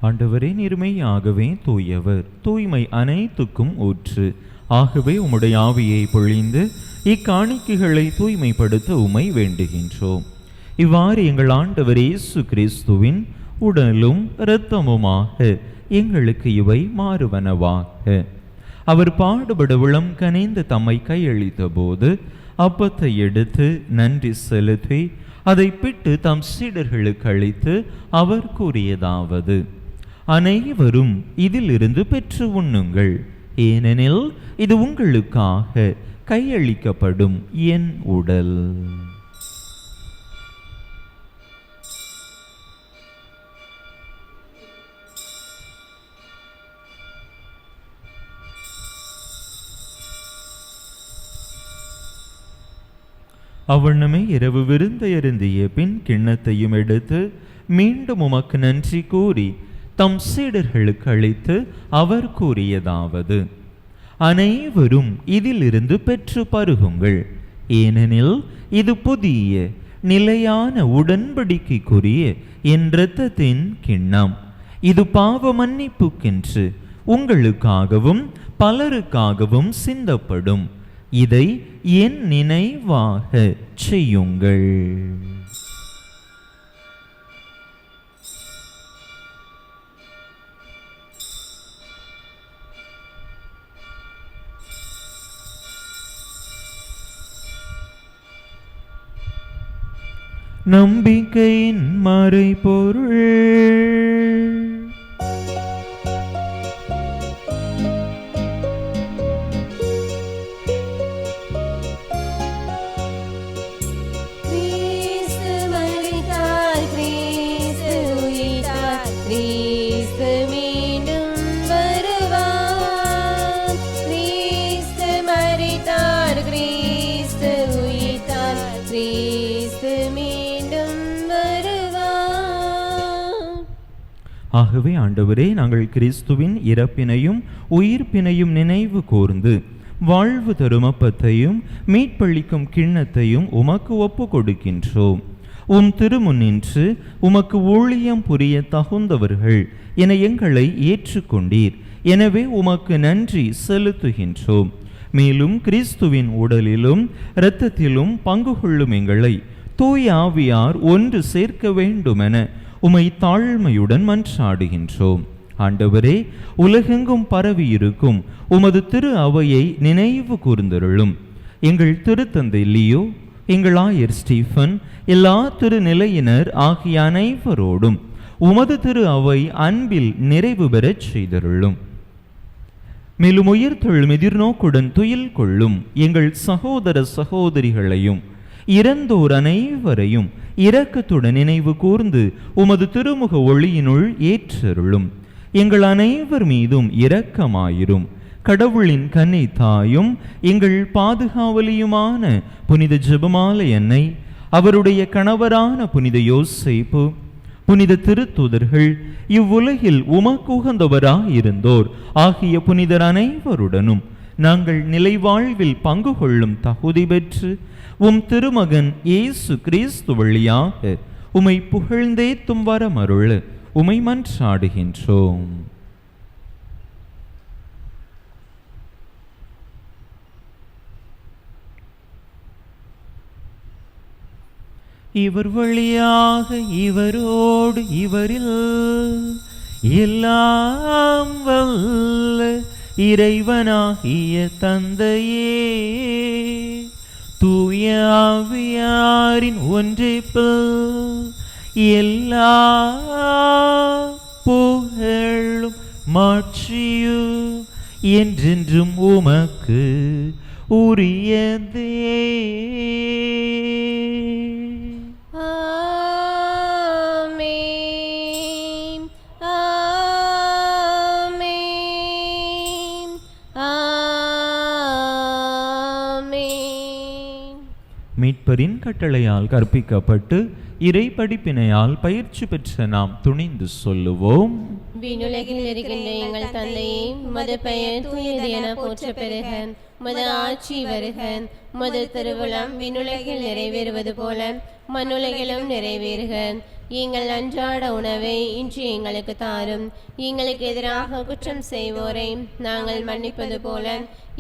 ஆண்டவரே, நீர்மையாகவே தூயவர், தூய்மை அனைத்துக்கும் ஊற்று. ஆகவே உம்முடைய ஆவியை பொழிந்து இக்காணிக்கைகளை தூய்மைப்படுத்த உம்மை வேண்டுகின்றோம். இவ்வாறு எங்கள் ஆண்டவர் இயேசு கிறிஸ்துவின் உடலும் இரத்தமுமாக எங்களுக்கு இவை மாறுவனவாக. அவர் பாடுபட உளம் கனிந்து தம்மை கையளித்த போது அப்பத்தை எடுத்து நன்றி செலுத்தி அதை பிட்டு தம் சீடர்களுக்கு அளித்து அவர் கூறியதாவது: அனைவரும் இதிலிருந்து பெற்று உண்ணுங்கள், ஏனெனில் இது உங்களுக்காக கையளிக்கப்படும் என் உடல். அவ்வண்ணமே இரவு விருந்தை அருந்திய பின் கிண்ணத்தையும் எடுத்து மீண்டும் உமக்கு நன்றி கூறி தம் சீடர்களுக்கு அளித்து அவர் கூறியதாவது: அனைவரும் இதிலிருந்து பெற்று பருகுங்கள், ஏனெனில் இது புதிய நிலையான உடன்படிக்கைக்குரிய என் இரத்தத்தின் கிண்ணம். இது பாவ மன்னிப்புக்கென்று உங்களுக்காகவும் பலருக்காகவும் சிந்தப்படும். இதை என் நினைவாக செய்யுங்கள். நம்பிக்கையின் மறைபொருள். கிறிஸ்து மரித்தார், கிறிஸ்து உயிர்த்தார், கிறிஸ்து மீண்டும் வருவார். கிறிஸ்து மரித்தார், கிறிஸ்து உயிர்த்தார், கிறிஸ்து மீண்டும் வருவார். ஆகவே ஆண்டவரே, நாங்கள் கிறிஸ்துவின் இறப்பினையும் உயிர்ப்பினையும் நினைவு கூர்ந்து வாழ்வு தரும் அப்பத்தையும் மீட்பளிக்கும் கிண்ணத்தையும் உமக்கு ஒப்பு கொடுக்கின்றோம். உம் திருமுன்னின்று உமக்கு ஊழியம் புரிய தகுந்தவர்கள் என எங்களை ஏற்றுக்கொண்டீர். எனவே உமக்கு நன்றி செலுத்துகின்றோம். மேலும் கிறிஸ்துவின் உடலிலும் இரத்தத்திலும் பங்கு கொள்ளும் எங்களை தூய ஆவியார் ஒன்று சேர்க்க வேண்டுமென உமை தாழ்மையுடன் மன்றாடுகின்றோம். ஆண்டவரே, உலகெங்கும் பரவி இருக்கும் உமது திரு அவையை நினைவு கூர்ந்தருளும். எங்கள் திருத்தந்தை லியோ, எங்கள் ஆயர் ஸ்டீஃபன், எல்லா திருநிலையினர் ஆகிய அனைவரோடும் உமது திரு அவை அன்பில் நிறைவு பெறச் செய்தருளும். மேலும் உயிர்த்தெழும் எதிர்நோக்குடன் துயில் கொள்ளும் எங்கள் சகோதர சகோதரிகளையும் இறந்தோர் அனைவரையும் இரக்கத்துடன் நினைவு கூர்ந்து உமது திருமுக ஒளியினுள் ஏற்றருளும். எங்கள் அனைவர் மீதும் இரக்கமாயிரும். கடவுளின் கன்னி தாயும் எங்கள் பாதுகாவலியுமான புனித ஜெபமாலை அன்னை, அவருடைய கணவரான புனித யோசேப்பு, புனித திருத்தூதர்கள், இவ்வுலகில் உமக்கு உகந்தவராயிருந்தோர் ஆகிய புனிதர் அனைவருடனும் நாங்கள் நிலைவாழ்வில் பங்கு கொள்ளும் தகுதி பெற்று உம் திருமகன் இயேசு கிறிஸ்து வழியாக உமை புகழ்ந்தேத்தும் வரமருள உமை மன்றாடுகின்றோம். இவர் வழியாக இவரோடு இவரில் எல்லாம் வல்ல இறைவனாகிய தந்தையே, தூய ஆவியாரின் ஒன்றிப்பில் எல்லா புகழும் மாட்சியும் என்றென்றும் உமக்கு உரியதே. ஆமென், ஆமென், ஆமென். மீட்பரின் கட்டளையால் கற்பிக்கப்பட்டு இறை படிப்பினையால் பயிற்சி பெற்ற நாம் துணிந்து சொல்லுவோம். விண்ணுலகில் இருக்கின்ற எங்கள் தந்தையே, உமது பெயர் தூயது என போற்ற பெறுக. உமது ஆட்சி வருக. உமது திருவுளம் விண்ணுலகில் நிறைவேறுவது போல மண்ணுலகிலும் நிறைவேறுக. எங்கள் அன்றாட உணவை இன்று எங்களுக்கு தாரும். எங்களுக்கு எதிராக குற்றம் செய்வோரை நாங்கள் மன்னிப்பது போல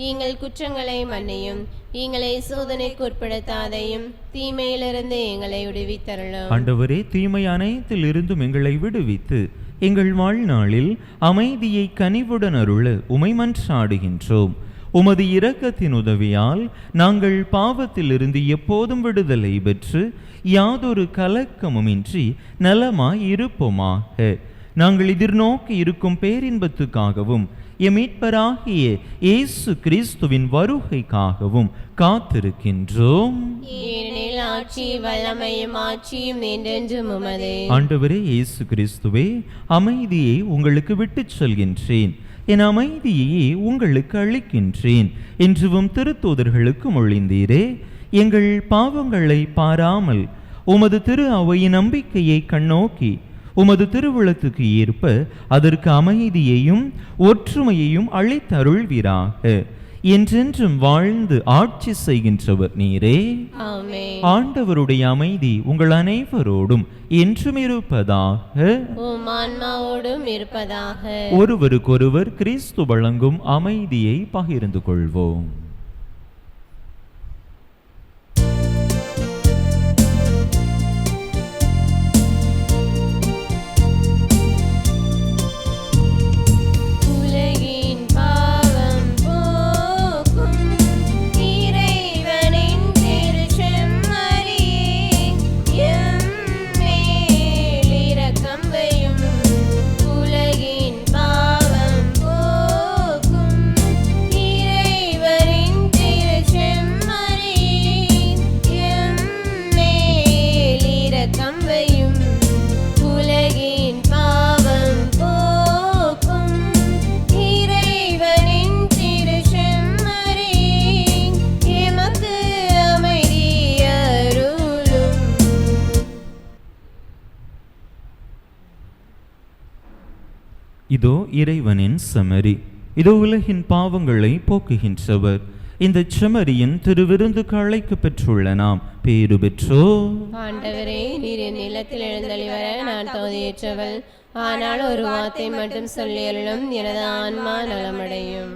எங்கள் குற்றங்களை மன்னியும். எங்களை சோதனைக்கு உட்படுத்தாதையும் தீமையிலிருந்து எங்களை விடுவித்தருளும். ஆண்டவரே, தீமை அனைத்தில் இருந்தும் எங்களை விடுவித்து எங்கள் வாழ்நாளில் அமைதியை கனிவுடன் அருள உமை மன்றாடுகின்றோம். உமது இரக்கத்தின் உதவியால் நாங்கள் பாவத்திலிருந்து எப்போதும் விடுதலை பெற்று யாதொரு கலக்கமுமின்றி நலமாய் இருப்போமாக. நாங்கள் எதிர்நோக்கி இருக்கும் பேரின்பத்துக்காகவும் எம் மீட்பராகிய இயேசு கிறிஸ்துவின் வருகைக்காகவும் காத்திருக்கின்றோம். ஏனெனில் ஆட்சி வல்லமையும் ஆட்சியும் என்றென்றும் உமதே. ஆண்டவரே இயேசு கிறிஸ்துவே, அமைதியை உங்களுக்கு விட்டுச் செல்கின்றேன், என் அமைதியை உங்களுக்கு அளிக்கின்றேன் என்றும் திருத்தூதர்களுக்கு மொழிந்தீரே. எங்கள் பாவங்களை பாராமல் உமது திரு அவையின் நம்பிக்கையை கண்ணோக்கி உமது திருவுளத்துக்கு ஏற்ப அதற்கு அமைதியையும் ஒற்றுமையையும் அளித்தருள்வீராக. என்றென்றும் வாழ்ந்து ஆட்சி செய்கின்றவர் நீரே. ஆமென். ஆண்டவருடைய அமைதி உங்கள் அனைவரோடும் என்றும் இருப்பதாக. உம் ஆன்மாவோடும் இருப்பதாக. ஒருவருக்கொருவர் கிறிஸ்து வழங்கும் அமைதியை பகிர்ந்து கொள்வோம். உலகின் பாவம் போக்கும் இறைவனின் திருச்செம்மறியே, எம்மேல் இரக்கம் வையும். உலகின் பாவம் போக்கும் இறைவனின் திருச்செம்மறியே, எம்மேல் இரக்கம் வையும். உலகின் பாவம் போக்கும் இறைவனின் திருச்செம்மறியே, எமக்கு அமைதி அருளும். இதோ இறைவனின் செமரி, இதோ உலகின் பாவங்களை போக்குகின்றவர். இந்த செமரியின் திருவிருந்துக்கு அழைக்க பெற்றுள்ள நாம் பேறு பெற்றோ. ஆண்டவரே, நீர் என் நிலத்தில் எழுந்தள்ளி வர நான் தகுதியற்றவள். ஆனால் ஒரு வார்த்தை மட்டும் சொல்லி அருளும், எனது ஆன்மா நலமடையும்.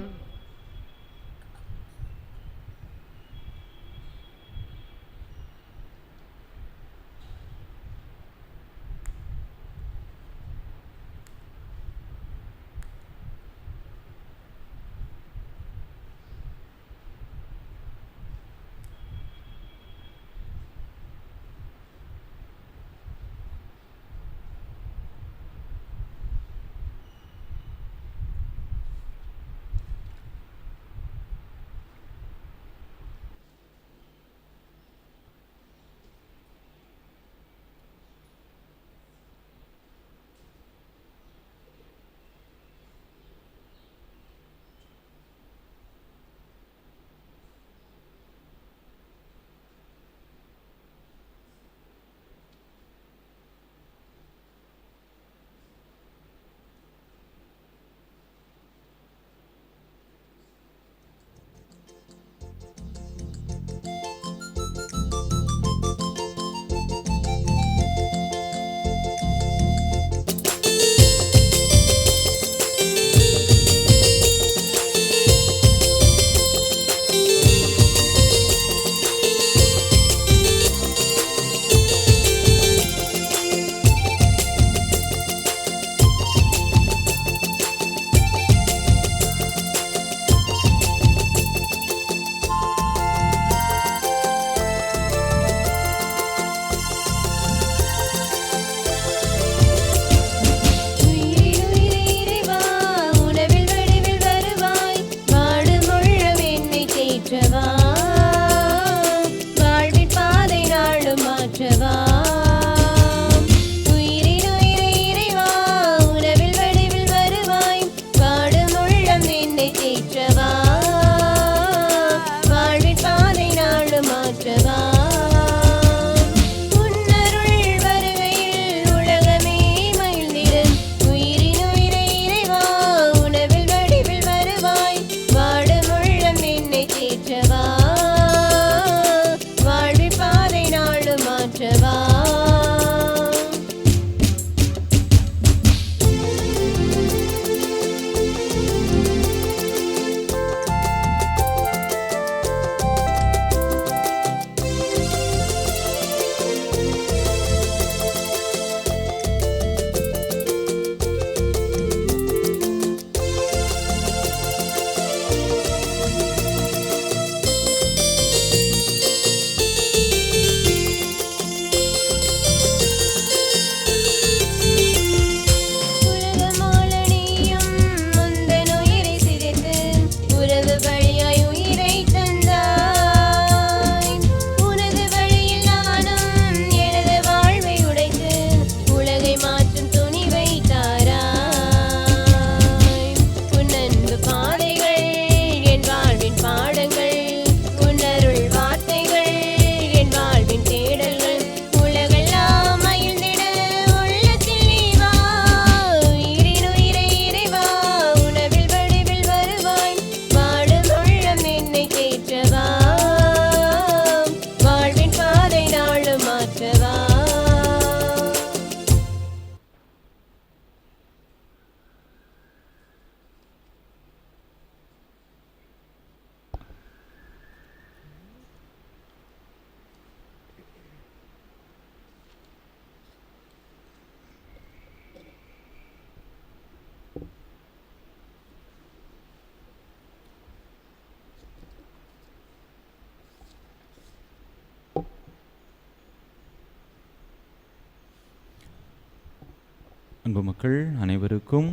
அன்பு மக்கள் அனைவருக்கும்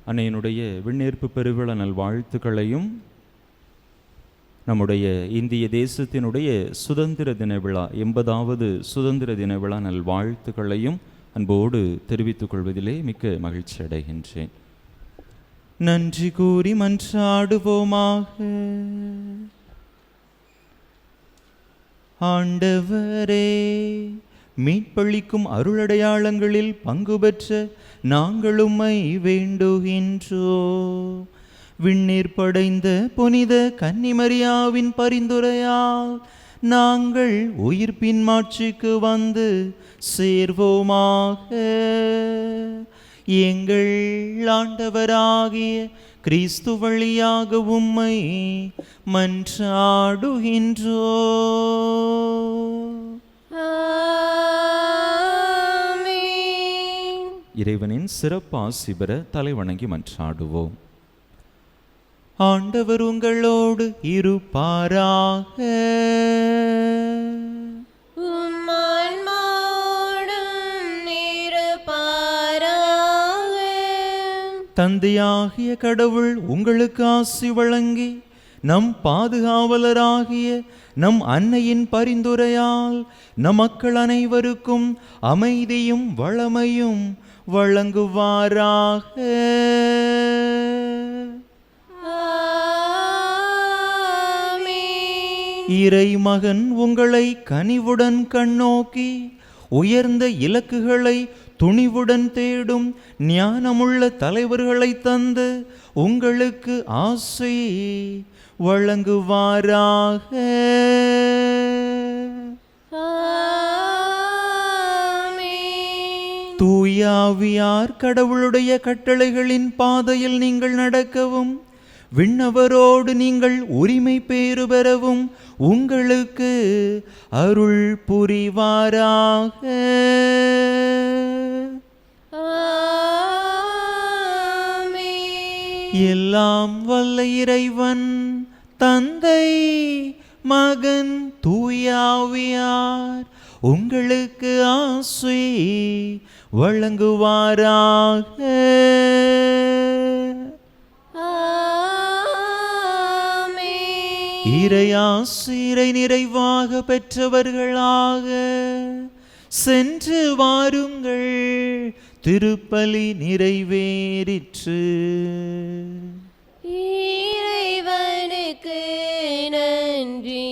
அன்னையினுடைய விண்ணேற்பு பெருவிழா நல்வாழ்த்துக்களையும் நம்முடைய இந்திய தேசத்தினுடைய சுதந்திர தின விழா 80வது சுதந்திர தின விழா நல்வாழ்த்துக்களையும் அன்போடு தெரிவித்துக் கொள்வதிலே மிக்க மகிழ்ச்சி அடைகின்றேன். நன்றி கூறி மன்றாடுவோமாக. ஆண்டவரே, மீட்பளிக்கும் அருளடையாளங்களில் பங்கு பெற்ற நாங்கள் உம்மை வேண்டுகின்றோம். விண்ணீர் படைந்த புனித கன்னிமரியாவின் பரிந்துரையால் நாங்கள் உயிர்ப்பின் மாட்சிக்கு வந்து சேர்வோமாக. எங்கள் ஆண்டவராகிய கிறிஸ்து வழியாக உம்மை மன்றாடுகின்றோம். இறைவனின் சிறப்பாசி பெற தலைவணங்கி மன்றாடுவோம். ஆண்டவர் உங்களோடு இருப்பாராக. தந்தையாகிய கடவுள் உங்களுக்கு ஆசி வழங்கி நம் பாதுகாவலராகிய நம் அன்னையின் பரிந்துரையால் நம் மக்கள் அனைவருக்கும் அமைதியும் வளமையும் வழங்குவாராக. இறைமகன் உங்களை கனிவுடன் கண்ணோக்கி உயர்ந்த இலக்குகளை துணிவுடன் தேடும் ஞானமுள்ள தலைவர்களை தந்து உங்களுக்கு ஆசை வழங்குவாராக. தூயாவியார் கடவுளுடைய கட்டளைகளின் பாதையில் நீங்கள் நடக்கவும் விண்ணவரோடு நீங்கள் உரிமை பேறு பெறவும் உங்களுக்கு அருள் புரிவாராக. எல்லாம் வல்ல இறைவன் தந்தை மகன் தூயாவியார் உங்களுக்கு ஆசி வழங்குவாராக. இறையாசிரை நிறைவாக பெற்றவர்களாக சென்று வாருங்கள். திருப்பலி நிறைவேறிற்று. இறைவனுக்கு நன்றி.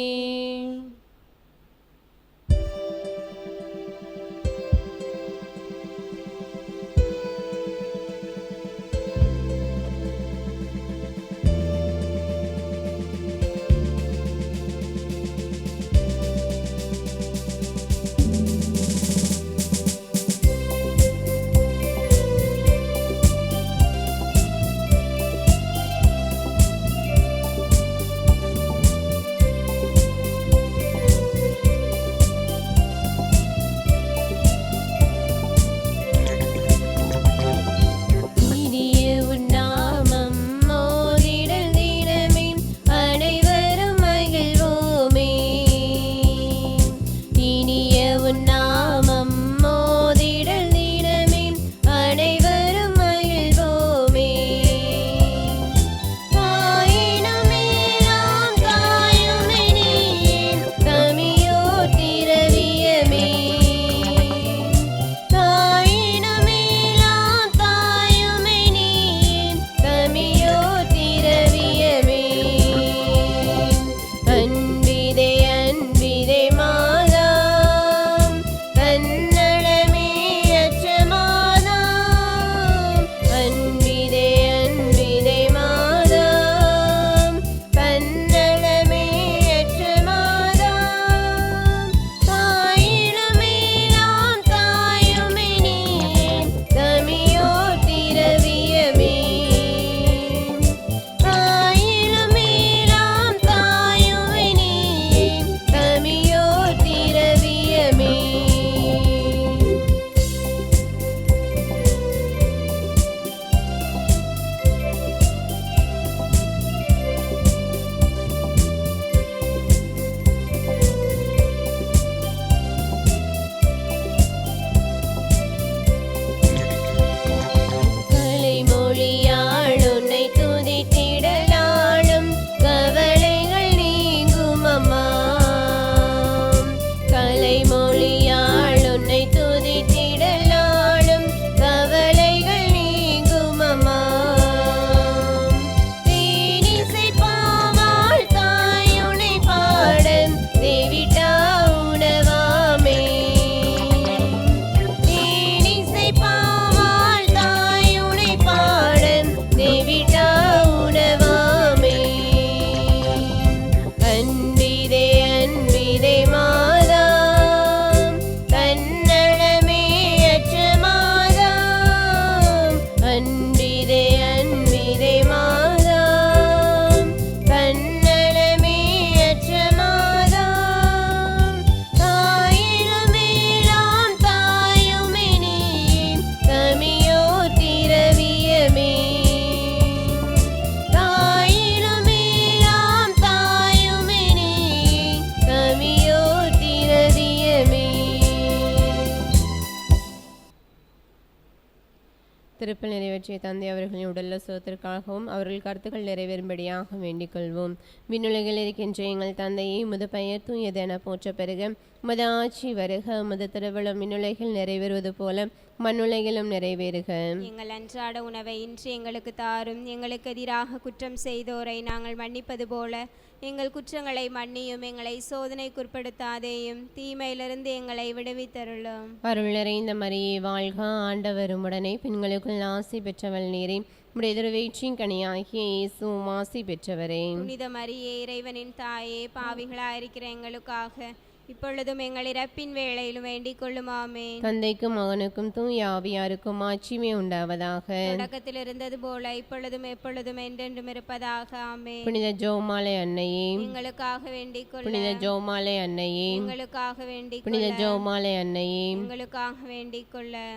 திருப்பல் நிறைவேற்றிய தந்தை அவர்களின் உடல்ல சுகத்திற்காகவும் அவர்கள் கருத்துக்கள் நிறைவேறும்படியாக வேண்டிக் கொள்வோம். விண்ணுலகில் இருக்கின்ற எங்கள் தந்தையை உமது பெயர் தூயது என போற்ற பெறுக. உமது ஆட்சி வருக. உமது திருவிழம் விண்ணுலகில் நிறைவேறுவது போல மண்ணுலகிலும் நிறைவேறுக. எங்கள் அன்றாட உணவை இன்று எங்களுக்கு தாரும். எங்களுக்கு எதிராக குற்றம் செய்தோரை நாங்கள் மன்னிப்பது போல எங்கள் குற்றங்களை மன்னியும். எங்களை சோதனைக்குட்படுத்தாதேயும், தீமையிலிருந்து எங்களை விடுவித்தருளும். அருள் நிறைந்த மரியே வாழ்க. ஆண்டவர் உம்முடனே பெண்களுக்குள் ஆசி பெற்றவள் நீரே. உம்முடைய திருவயிற்றின் கனியாகிய இயேசுவும் ஆசி பெற்றவரே. புனித மரியே, இறைவனின் தாயே, பாவிகளாயிருக்கிற எங்களுக்காக இப்பொழுதும் எங்கள் இறப்பின் வேளையிலும் வேண்டிக் கொள்ளும். ஆமென். தந்தைக்கும் மகனுக்கும் தூய ஆவியாருக்கும் ஆட்சிமே உண்டாவதாக. தொடக்கத்தில் இருந்தது போல இப்பொழுதும் எப்பொழுதும் என்றென்றும் இருப்பதாக. ஆமென். புனித ஜெபமாலை அன்னையே, எங்களுக்காக வேண்டிக் கொள்ள. புனித ஜெபமாலை அன்னையே, எங்களுக்காக வேண்டிக் புனித கொள்ள. ஜெபமாலை அன்னையே, எங்களுக்காக வேண்டிக் கொள்ள.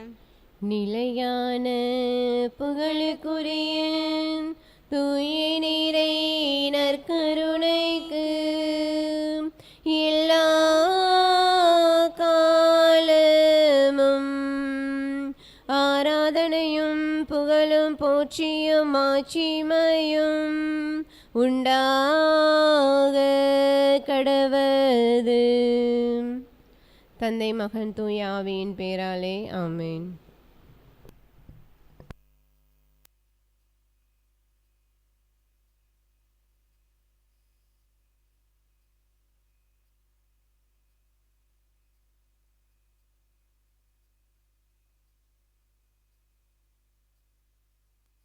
நிலையான புகழுக்குரிய தூய நீரை நற்கருணைக்கு எல்லா காலமும் ஆராதனையும் புகழும் போற்றியும் மாட்சிமையும் உண்டாக கடவது. தந்தை மகன் தூய ஆவியின் பேராலே ஆமென்.